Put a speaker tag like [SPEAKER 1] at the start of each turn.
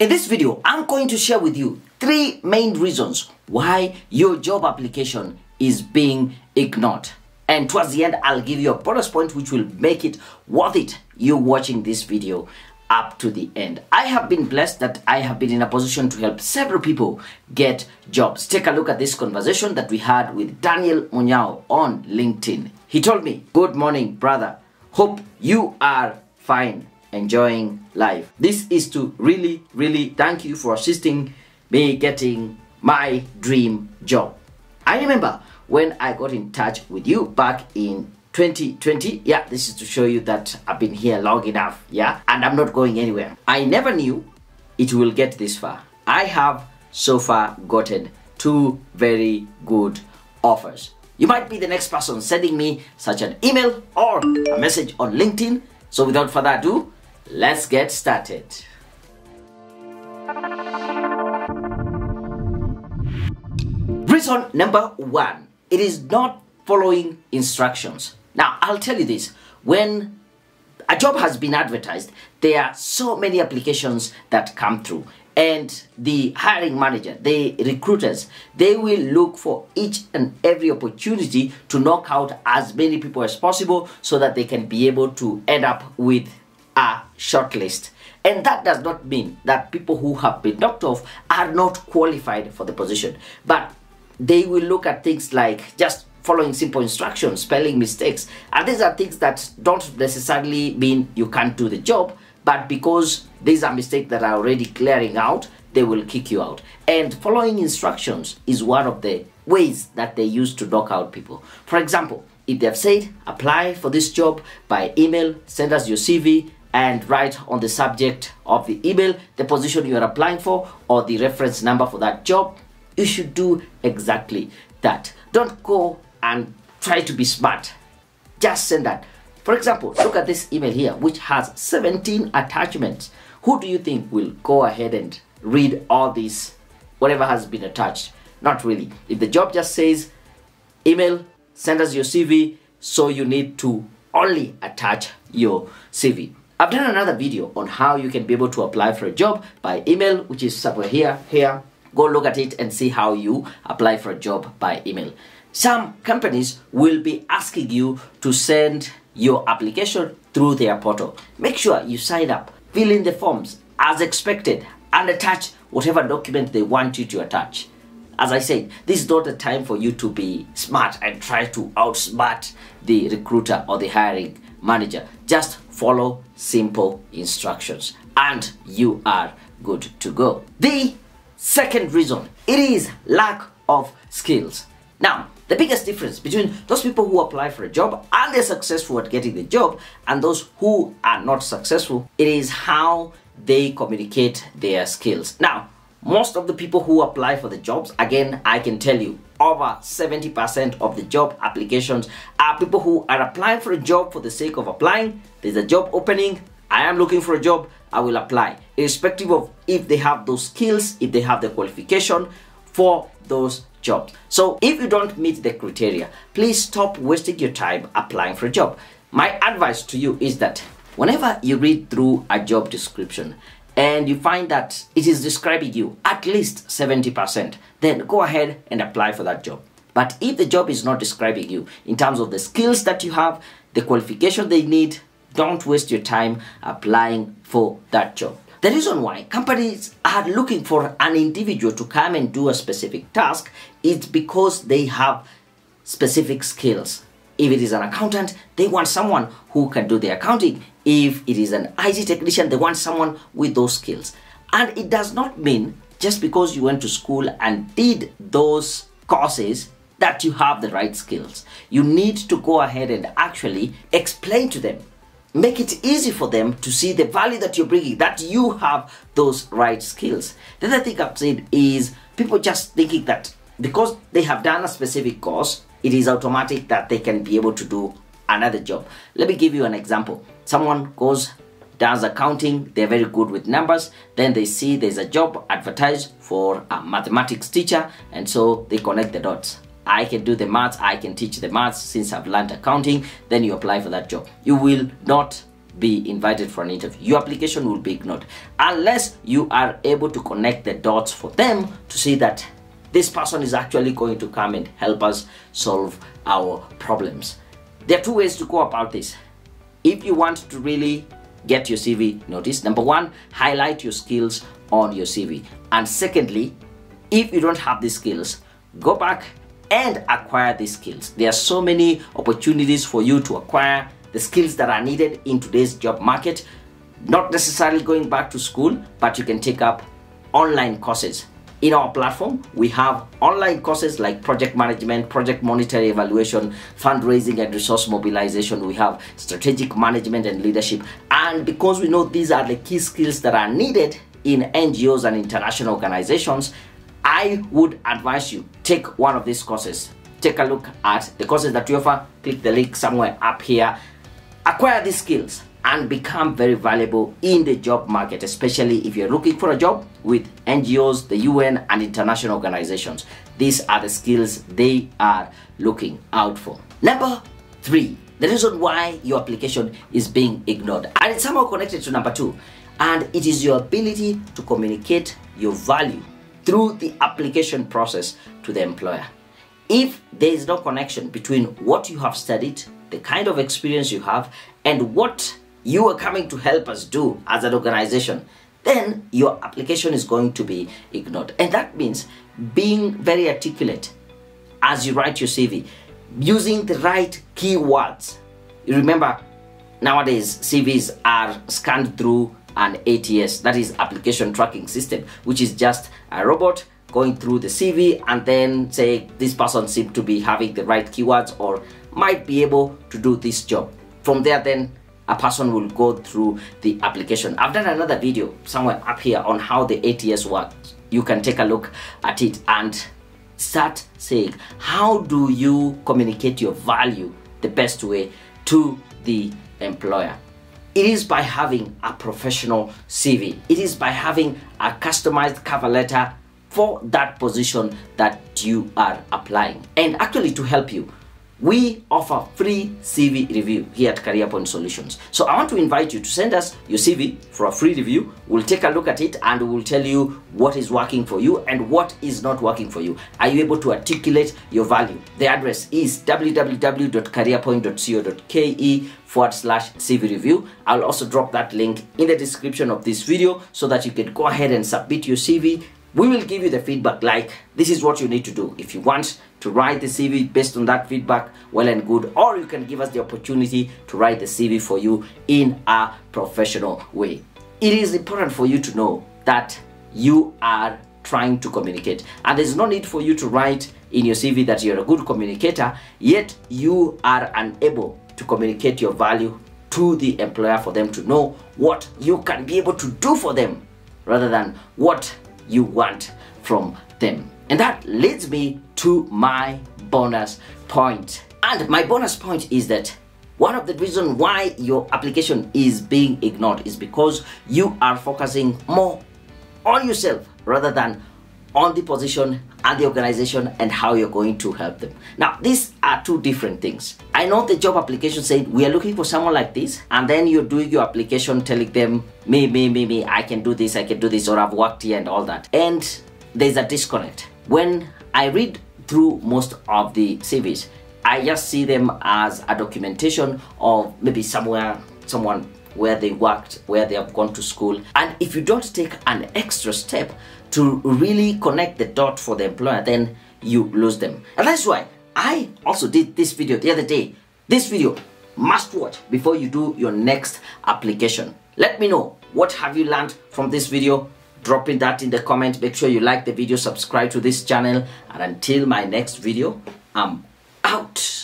[SPEAKER 1] In this video, I'm going to share with you 3 main reasons why your job application is being ignored. And towards the end, I'll give you a bonus point which will make it worth it you watching this video up to the end. I have been blessed that I have been in a position to help several people get jobs. Take a look at this conversation that we had with Daniel Munyao on LinkedIn. He told me, "Good morning, brother. Hope you are fine, enjoying life. This is to really thank you for assisting me getting my dream job." I remember when I got in touch with you back in 2020. Yeah, this is to show you that I've been here long enough, yeah, and I'm not going anywhere. I never knew it will get this far. I have so far gotten 2 very good offers. You might be the next person sending me such an email or a message on LinkedIn. So without further ado, let's get started. Reason number 1, it is not following instructions. Now, I'll tell you this, when a job has been advertised, there are so many applications that come through, and the hiring manager, the recruiters, they will look for each and every opportunity to knock out as many people as possible so that they can be able to end up with a shortlist. And that does not mean that people who have been knocked off are not qualified for the position, but they will look at things like just following simple instructions, spelling mistakes, and these are things that don't necessarily mean you can't do the job, but because these are mistakes that are already clearing out, they will kick you out. And following instructions is one of the ways that they use to knock out people. For example, if they've said, apply for this job by email, send us your CV, and write on the subject of the email the position you are applying for or the reference number for that job, you should do exactly that. Don't go and try to be smart. Just send that. For example, look at this email here, which has 17 attachments. Who do you think will go ahead and read all these, whatever has been attached? Not really. If the job just says, email, send us your CV, so you need to only attach your CV. I've done another video on how you can be able to apply for a job by email, which is somewhere here. Go look at it and see how you apply for a job by email. Some companies will be asking you to send your application through their portal. Make sure you sign up, fill in the forms as expected, and attach whatever document they want you to attach. As I said, this is not a time for you to be smart and try to outsmart the recruiter or the hiring manager. Just follow simple instructions and you are good to go. The second reason, it is lack of skills. Now, the biggest difference between those people who apply for a job and they're successful at getting the job and those who are not successful, it is how they communicate their skills. Now, most of the people who apply for the jobs, again, I can tell you, over 70% of the job applications are people who are applying for a job for the sake of applying. There's a job opening, I am looking for a job, I will apply, irrespective of if they have those skills, if they have the qualification for those jobs. So if you don't meet the criteria, please stop wasting your time applying for a job. My advice to you is that whenever you read through a job description and you find that it is describing you at least 70%, then go ahead and apply for that job. But if the job is not describing you in terms of the skills that you have, the qualification they need, don't waste your time applying for that job. The reason why companies are looking for an individual to come and do a specific task is because they have specific skills. If it is an accountant, they want someone who can do the accounting. If it is an IT technician, they want someone with those skills. And it does not mean just because you went to school and did those courses that you have the right skills. You need to go ahead and actually explain to them, make it easy for them to see the value that you're bringing, that you have those right skills. The other thing I've said is people just thinking that because they have done a specific course, it is automatic that they can be able to do another job. Let me give you an example. Someone goes, does accounting, they're very good with numbers, then they see there's a job advertised for a mathematics teacher, and so they connect the dots. I can do the maths, I can teach the maths since I've learned accounting, then you apply for that job. You will not be invited for an interview. Your application will be ignored unless you are able to connect the dots for them to see that this person is actually going to come and help us solve our problems. There are two ways to go about this. If you want to really get your CV noticed, number one, highlight your skills on your CV. And secondly, if you don't have these skills, go back and acquire these skills. There are so many opportunities for you to acquire the skills that are needed in today's job market. Not necessarily going back to school, but you can take up online courses. In our platform, we have online courses like project management, project monitoring evaluation, fundraising and resource mobilization. We have strategic management and leadership. And because we know these are the key skills that are needed in NGOs and international organizations, I would advise you take one of these courses. Take a look at the courses that we offer. Click the link somewhere up here. Acquire these skills and become very valuable in the job market, especially if you're looking for a job with NGOs, the UN, and international organizations. These are the skills they are looking out for. Number 3, the reason why your application is being ignored. And it's somehow connected to number 2. And it is your ability to communicate your value through the application process to the employer. If there is no connection between what you have studied, the kind of experience you have, and what you are coming to help us do as an organization, then your application is going to be ignored. And that means being very articulate as you write your CV, using the right keywords. You remember, nowadays CVs are scanned through an ATS, that is application tracking system, which is just a robot going through the CV and then say this person seems to be having the right keywords or might be able to do this job. From there, then a person will go through the application. I've done another video somewhere up here on how the ATS works. You can take a look at it and start saying, how do you communicate your value the best way to the employer? It is by having a professional CV. It is by having a customized cover letter for that position that you are applying. And actually, to help you, we offer free CV review here at Career Point Solutions. So I want to invite you to send us your CV for a free review. We'll take a look at it and we'll tell you what is working for you and what is not working for you. Are you able to articulate your value? The address is www.careerpoint.co.ke/CV review. I'll also drop that link in the description of this video so that you can go ahead and submit your CV. We will give you the feedback like, this is what you need to do. If you want to write the CV based on that feedback, well and good. Or you can give us the opportunity to write the CV for you in a professional way. It is important for you to know that you are trying to communicate. And there's no need for you to write in your CV that you're a good communicator, yet you are unable to communicate your value to the employer for them to know what you can be able to do for them rather than what you want from them. And that leads me to my bonus point. And my bonus point is that one of the reasons why your application is being ignored is because you are focusing more on yourself rather than on the position and the organization and how you're going to help them. Now, these are two different things. I know the job application said we are looking for someone like this, and then you're doing your application telling them me, I can do this, or I've worked here and all that. And there's a disconnect. When I read through most of the CVs, I just see them as a documentation of maybe someone where they worked, where they have gone to school. And if you don't take an extra step to really connect the dot for the employer, then you lose them. And that's why I also did this video the other day. This video must watch before you do your next application. Let me know, what have you learned from this video? Drop in that in the comment. Make sure you like the video, subscribe to this channel, and until my next video, I'm out.